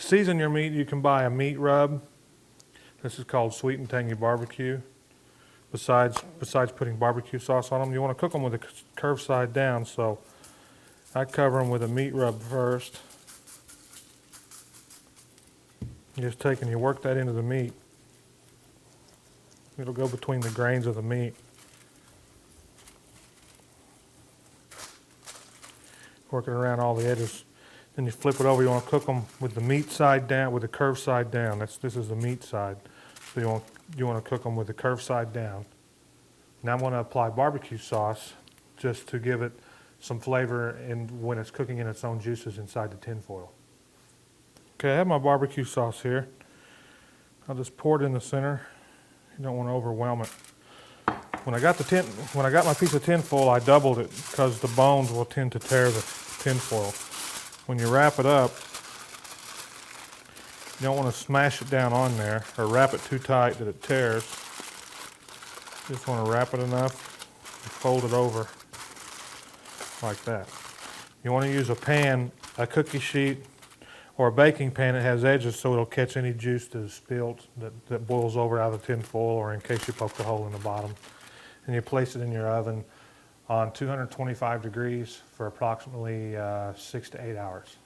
season your meat, you can buy a meat rub. This is called sweet and tangy barbecue. Besides putting barbecue sauce on them, you want to cook them with the curved side down. So I cover them with a meat rub first. You just take and you work that into the meat. It'll go between the grains of the meat. Working around all the edges. Then you flip it over. You want to cook them with the meat side down, with the curved side down. This is the meat side. So you want to cook them with the curved side down. Now I'm going to apply barbecue sauce just to give it some flavor when it's cooking in its own juices inside the tin foil. Okay, I have my barbecue sauce here. I'll just pour it in the center. You don't want to overwhelm it. When I got my piece of tin foil, I doubled it because the bones will tend to tear the tin foil. When you wrap it up, you don't want to smash it down on there or wrap it too tight that it tears. You just want to wrap it enough and fold it over like that. You want to use a pan, a cookie sheet, or a baking pan that has edges so it'll catch any juice that is spilled that boils over out of the tin foil, or in case you poked a hole in the bottom. And you place it in your oven on 225 degrees for approximately 6 to 8 hours.